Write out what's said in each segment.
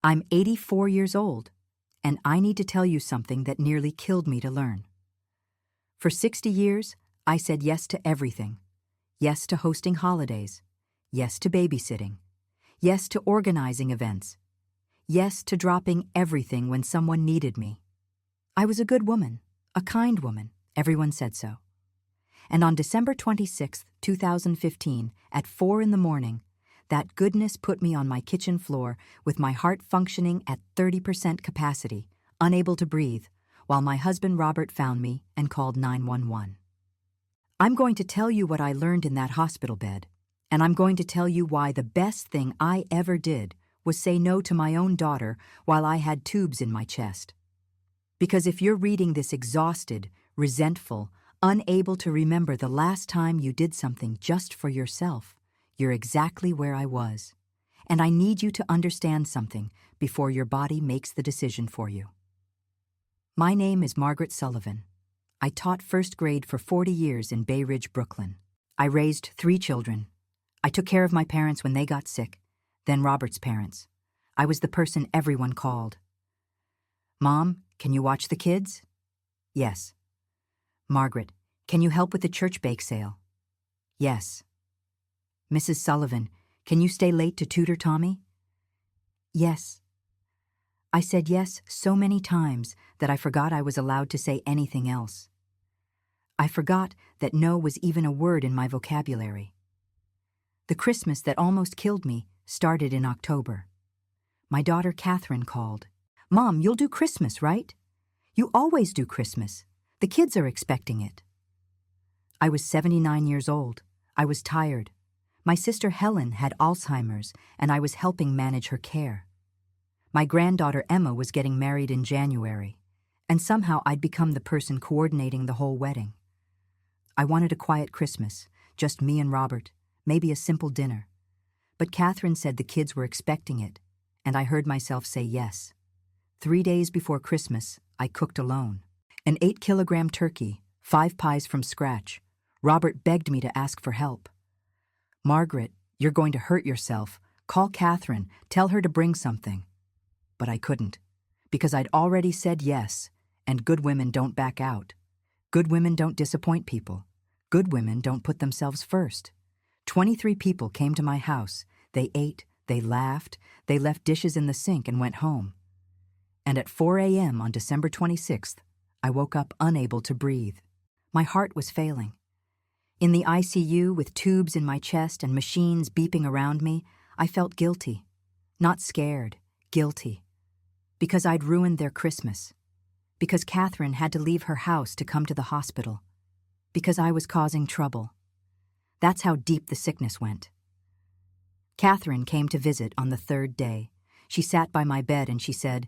I'm 84 years old, and I need to tell you something that nearly killed me to learn. For 60 years, I said yes to everything. Yes to hosting holidays. Yes to babysitting. Yes to organizing events. Yes to dropping everything when someone needed me. I was a good woman, a kind woman, everyone said so. And on December 26, 2015, at 4 in the morning, that goodness put me on my kitchen floor with my heart functioning at 30% capacity, unable to breathe, while my husband Robert found me and called 911. I'm going to tell you what I learned in that hospital bed, and I'm going to tell you why the best thing I ever did was say no to my own daughter while I had tubes in my chest. Because if you're reading this exhausted, resentful, unable to remember the last time you did something just for yourself, you're exactly where I was. And I need you to understand something before your body makes the decision for you. My name is Margaret Sullivan. I taught first grade for 40 years in Bay Ridge, Brooklyn. I raised 3 children. I took care of my parents when they got sick, then Robert's parents. I was the person everyone called. Mom, can you watch the kids? Yes. Margaret, can you help with the church bake sale? Yes. Mrs. Sullivan, can you stay late to tutor Tommy? Yes. I said yes so many times that I forgot I was allowed to say anything else. I forgot that no was even a word in my vocabulary. The Christmas that almost killed me started in October. My daughter Catherine called. Mom, you'll do Christmas, right? You always do Christmas. The kids are expecting it. I was 79 years old. I was tired. My sister Helen had Alzheimer's, and I was helping manage her care. My granddaughter Emma was getting married in January, and somehow I'd become the person coordinating the whole wedding. I wanted a quiet Christmas, just me and Robert, maybe a simple dinner. But Catherine said the kids were expecting it, and I heard myself say yes. 3 days before Christmas, I cooked alone. An 8-kilogram turkey, 5 pies from scratch. Robert begged me to ask for help. Margaret, you're going to hurt yourself. Call Catherine, tell her to bring something. But I couldn't, because I'd already said yes, and good women don't back out. Good women don't disappoint people. Good women don't put themselves first. 23 people came to my house. They ate, they laughed, they left dishes in the sink and went home. And at 4 a.m. on December 26th, I woke up unable to breathe. My heart was failing. In the ICU, with tubes in my chest and machines beeping around me, I felt guilty. Not scared, guilty. Because I'd ruined their Christmas. Because Catherine had to leave her house to come to the hospital. Because I was causing trouble. That's how deep the sickness went. Catherine came to visit on the 3rd day. She sat by my bed and she said,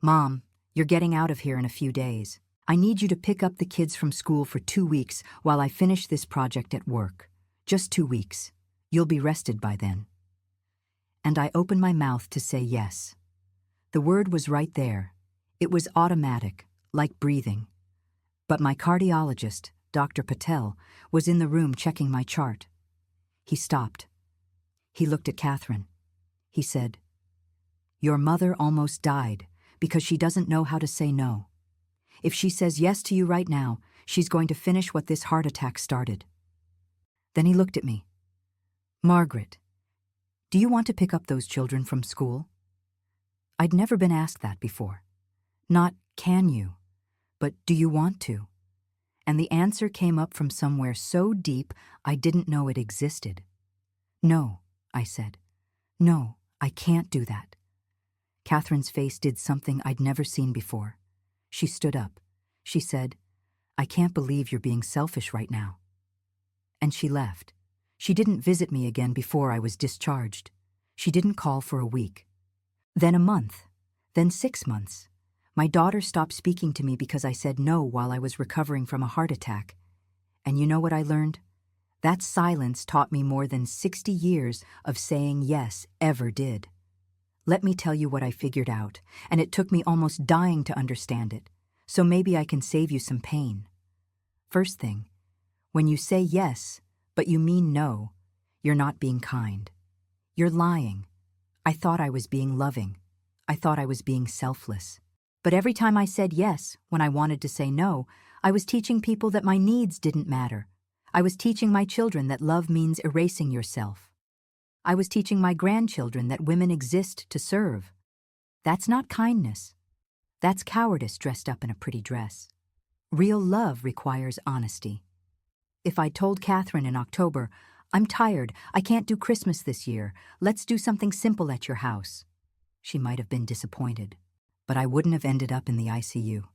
Mom, you're getting out of here in a few days. I need you to pick up the kids from school for 2 weeks while I finish this project at work. Just 2 weeks. You'll be rested by then. And I opened my mouth to say yes. The word was right there. It was automatic, like breathing. But my cardiologist, Dr. Patel, was in the room checking my chart. He stopped. He looked at Catherine. He said, Your mother almost died because she doesn't know how to say no. If she says yes to you right now, she's going to finish what this heart attack started. Then he looked at me. Margaret, do you want to pick up those children from school? I'd never been asked that before. Not, can you, but do you want to? And the answer came up from somewhere so deep I didn't know it existed. No, I said. No, I can't do that. Catherine's face did something I'd never seen before. She stood up. She said, I can't believe you're being selfish right now. And she left. She didn't visit me again before I was discharged. She didn't call for a week. Then a month. Then 6 months. My daughter stopped speaking to me because I said no while I was recovering from a heart attack. And you know what I learned? That silence taught me more than 60 years of saying yes ever did. Let me tell you what I figured out, and it took me almost dying to understand it, so maybe I can save you some pain. First thing, when you say yes, but you mean no, you're not being kind. You're lying. I thought I was being loving. I thought I was being selfless. But every time I said yes, when I wanted to say no, I was teaching people that my needs didn't matter. I was teaching my children that love means erasing yourself. I was teaching my grandchildren that women exist to serve. That's not kindness. That's cowardice dressed up in a pretty dress. Real love requires honesty. If I told Catherine in October, "I'm tired, I can't do Christmas this year, let's do something simple at your house," she might have been disappointed, but I wouldn't have ended up in the ICU.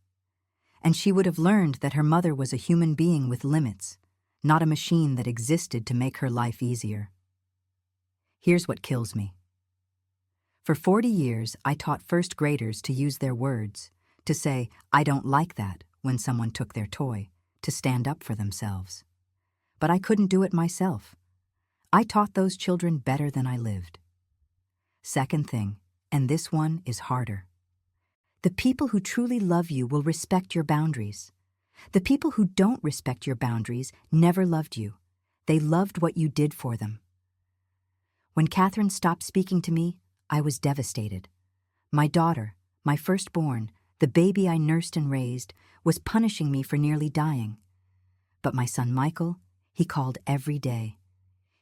And she would have learned that her mother was a human being with limits, not a machine that existed to make her life easier. Here's what kills me. For 40 years, I taught first graders to use their words, to say, "I don't like that," when someone took their toy, to stand up for themselves. But I couldn't do it myself. I taught those children better than I lived. Second thing, and this one is harder. The people who truly love you will respect your boundaries. The people who don't respect your boundaries never loved you. They loved what you did for them. When Catherine stopped speaking to me, I was devastated. My daughter, my firstborn, the baby I nursed and raised, was punishing me for nearly dying. But my son Michael, he called every day.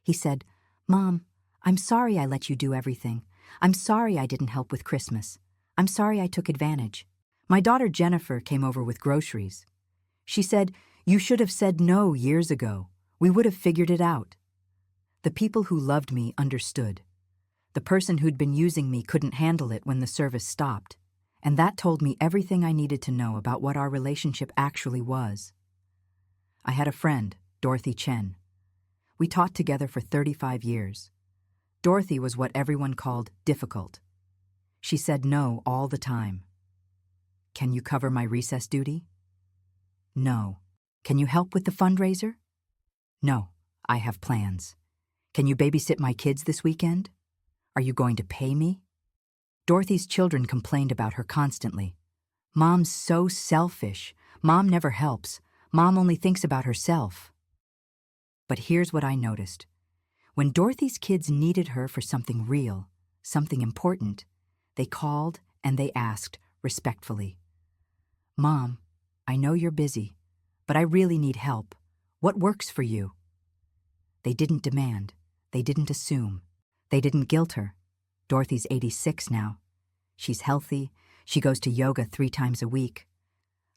He said, "Mom, I'm sorry I let you do everything. I'm sorry I didn't help with Christmas. I'm sorry I took advantage." My daughter Jennifer came over with groceries. She said, "You should have said no years ago. We would have figured it out." The people who loved me understood. The person who'd been using me couldn't handle it when the service stopped, and that told me everything I needed to know about what our relationship actually was. I had a friend, Dorothy Chen. We taught together for 35 years. Dorothy was what everyone called difficult. She said no all the time. "Can you cover my recess duty?" "No." "Can you help with the fundraiser?" "No, I have plans." "Can you babysit my kids this weekend?" "Are you going to pay me?" Dorothy's children complained about her constantly. "Mom's so selfish. Mom never helps. Mom only thinks about herself." But here's what I noticed. When Dorothy's kids needed her for something real, something important, they called and they asked respectfully, "Mom, I know you're busy, but I really need help. What works for you?" They didn't demand. They didn't assume. They didn't guilt her. Dorothy's 86 now. She's healthy. She goes to yoga 3 times a week.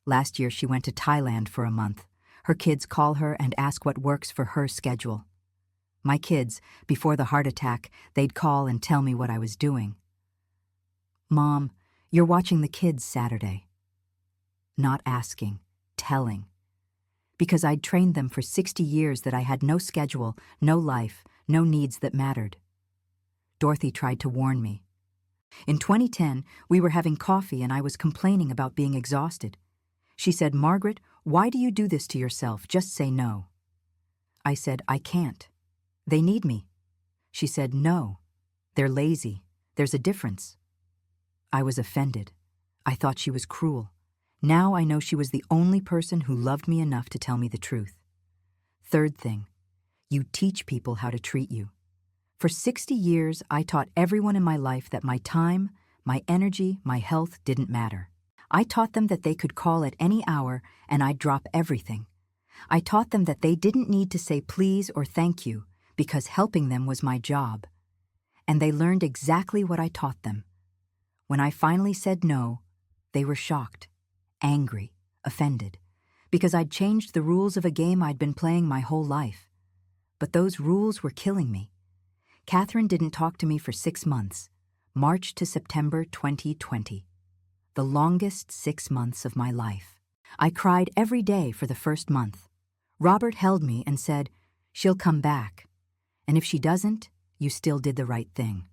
Last year she went to Thailand for a month. Her kids call her and ask what works for her schedule. My kids, before the heart attack, they'd call and tell me what I was doing. "Mom, you're watching the kids Saturday." Not asking, telling. Because I'd trained them for 60 years that I had no schedule, no life, no needs that mattered. Dorothy tried to warn me. In 2010, we were having coffee and I was complaining about being exhausted. She said, "Margaret, why do you do this to yourself? Just say no." I said, "I can't. They need me." She said, "No, they're lazy. There's a difference." I was offended. I thought she was cruel. Now I know she was the only person who loved me enough to tell me the truth. Third thing, you teach people how to treat you. For 60 years, I taught everyone in my life that my time, my energy, my health didn't matter. I taught them that they could call at any hour and I'd drop everything. I taught them that they didn't need to say please or thank you because helping them was my job. And they learned exactly what I taught them. When I finally said no, they were shocked, angry, offended, because I'd changed the rules of a game I'd been playing my whole life. But those rules were killing me. Catherine didn't talk to me for 6 months, March to September 2020. The longest 6 months of my life. I cried every day for the first month. Robert held me and said, "She'll come back. And if she doesn't, you still did the right thing."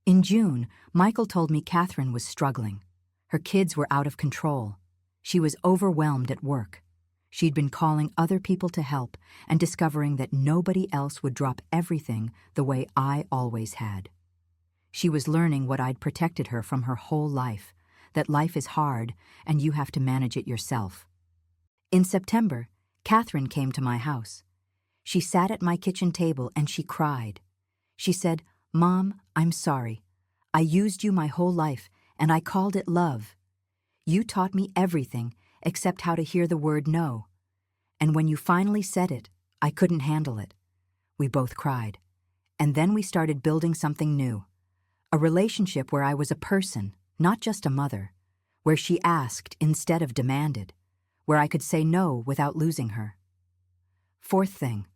In June, Michael told me Catherine was struggling. Her kids were out of control. She was overwhelmed at work. She'd been calling other people to help and discovering that nobody else would drop everything the way I always had. She was learning what I'd protected her from her whole life, that life is hard and you have to manage it yourself. In September, Catherine came to my house. She sat at my kitchen table and she cried. She said, "Mom, I'm sorry. I used you my whole life, and I called it love. You taught me everything except how to hear the word no. And when you finally said it, I couldn't handle it. We both cried. And then we started building something new. A relationship where I was a person, not just a mother. Where she asked instead of demanded. Where I could say no without losing her. Fourth thing.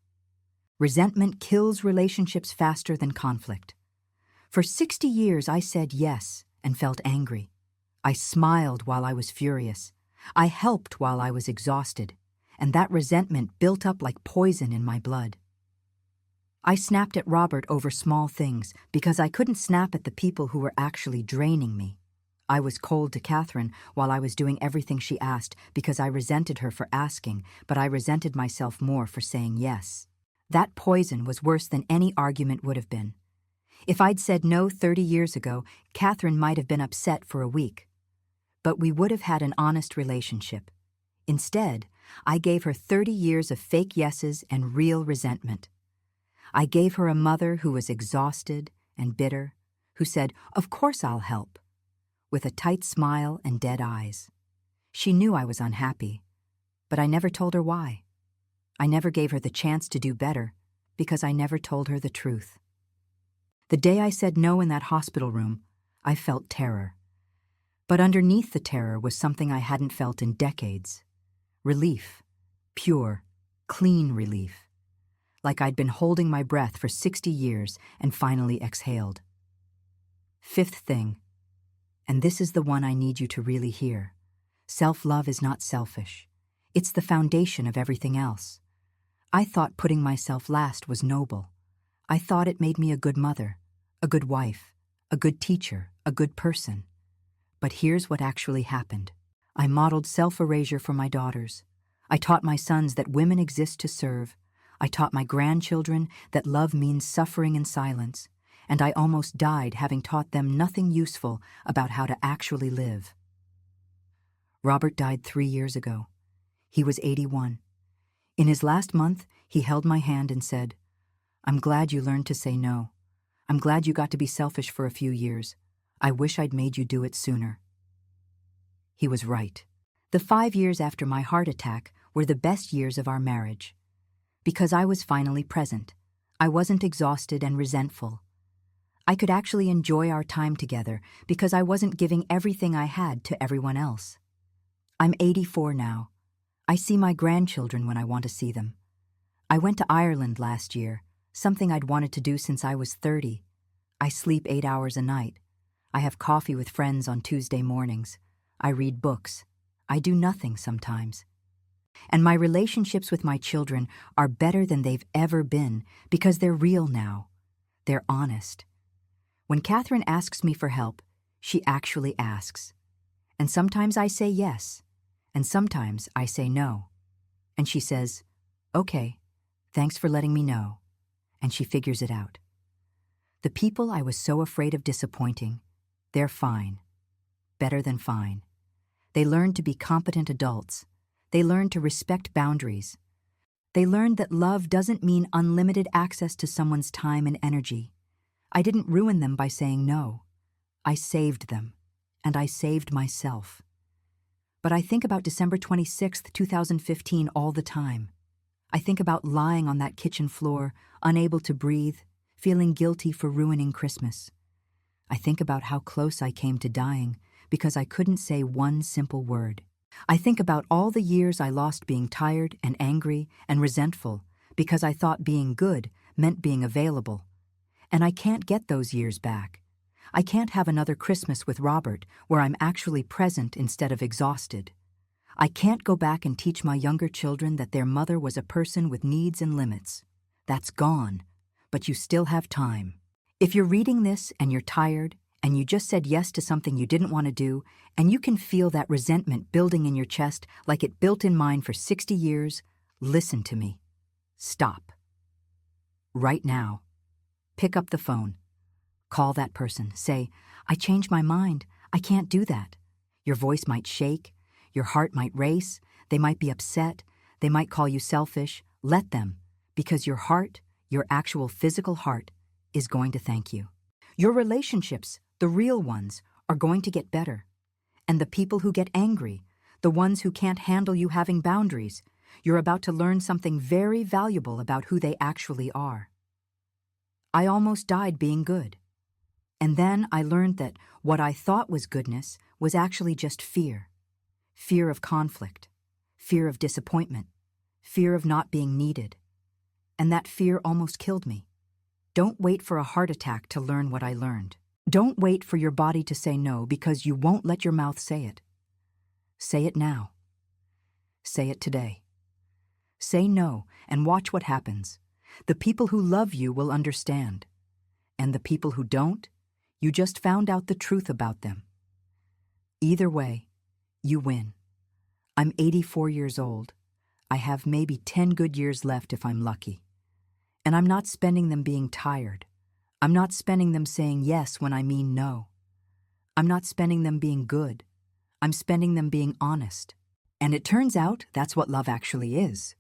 Resentment kills relationships faster than conflict. For 60 years I said yes and felt angry. I smiled while I was furious. I helped while I was exhausted. And that resentment built up like poison in my blood. I snapped at Robert over small things because I couldn't snap at the people who were actually draining me. I was cold to Catherine while I was doing everything she asked because I resented her for asking, but I resented myself more for saying yes. That poison was worse than any argument would have been. If I'd said no 30 years ago, Catherine might have been upset for a week. But we would have had an honest relationship. Instead, I gave her 30 years of fake yeses and real resentment. I gave her a mother who was exhausted and bitter, who said, "Of course I'll help," with a tight smile and dead eyes. She knew I was unhappy, but I never told her why. I never gave her the chance to do better because I never told her the truth. The day I said no in that hospital room, I felt terror. But underneath the terror was something I hadn't felt in decades. Relief. Pure, clean relief. Like I'd been holding my breath for 60 years and finally exhaled. Fifth thing, and this is the one I need you to really hear. Self-love is not selfish. It's the foundation of everything else. I thought putting myself last was noble. I thought it made me a good mother, a good wife, a good teacher, a good person. But here's what actually happened. I modeled self-erasure for my daughters. I taught my sons that women exist to serve. I taught my grandchildren that love means suffering in silence. And I almost died having taught them nothing useful about how to actually live. Robert died 3 years ago. He was 81. In his last month, he held my hand and said, "I'm glad you learned to say no. I'm glad you got to be selfish for a few years. I wish I'd made you do it sooner." He was right. The 5 years after my heart attack were the best years of our marriage. Because I was finally present. I wasn't exhausted and resentful. I could actually enjoy our time together because I wasn't giving everything I had to everyone else. I'm 84 now. I see my grandchildren when I want to see them. I went to Ireland last year, something I'd wanted to do since I was 30. I sleep 8 hours a night. I have coffee with friends on Tuesday mornings. I read books. I do nothing sometimes. And my relationships with my children are better than they've ever been because they're real now. They're honest. When Catherine asks me for help, she actually asks. And sometimes I say yes, and sometimes I say no. And she says, "Okay, thanks for letting me know." And she figures it out. The people I was so afraid of disappointing, they're fine. Better than fine. They learned to be competent adults. They learned to respect boundaries. They learned that love doesn't mean unlimited access to someone's time and energy. I didn't ruin them by saying no. I saved them, and I saved myself. But I think about December 26th, 2015 all the time. I think about lying on that kitchen floor, unable to breathe, feeling guilty for ruining Christmas. I think about how close I came to dying because I couldn't say one simple word. I think about all the years I lost being tired and angry and resentful because I thought being good meant being available. And I can't get those years back. I can't have another Christmas with Robert where I'm actually present instead of exhausted. I can't go back and teach my younger children that their mother was a person with needs and limits. That's gone, but you still have time. If you're reading this and you're tired and you just said yes to something you didn't want to do, and you can feel that resentment building in your chest like it built in mine for 60 years, listen to me. Stop. Right now. Pick up the phone. Call that person. Say, "I changed my mind. I can't do that." Your voice might shake. Your heart might race. They might be upset. They might call you selfish. Let them, because your heart, your actual physical heart, is going to thank you. Your relationships, The real ones are going to get better. And the people who get angry, the ones who can't handle you having boundaries, you're about to learn something very valuable about who they actually are. I almost died being good. And then I learned that what I thought was goodness was actually just fear. Fear of conflict, fear of disappointment, fear of not being needed. And that fear almost killed me. Don't wait for a heart attack to learn what I learned. Don't wait for your body to say no because you won't let your mouth say it. Say it now. Say it today. Say no and watch what happens. The people who love you will understand. And the people who don't, you just found out the truth about them. Either way, you win. I'm 84 years old. I have maybe 10 good years left if I'm lucky. And I'm not spending them being tired. I'm not spending them saying yes when I mean no. I'm not spending them being good. I'm spending them being honest. And it turns out that's what love actually is.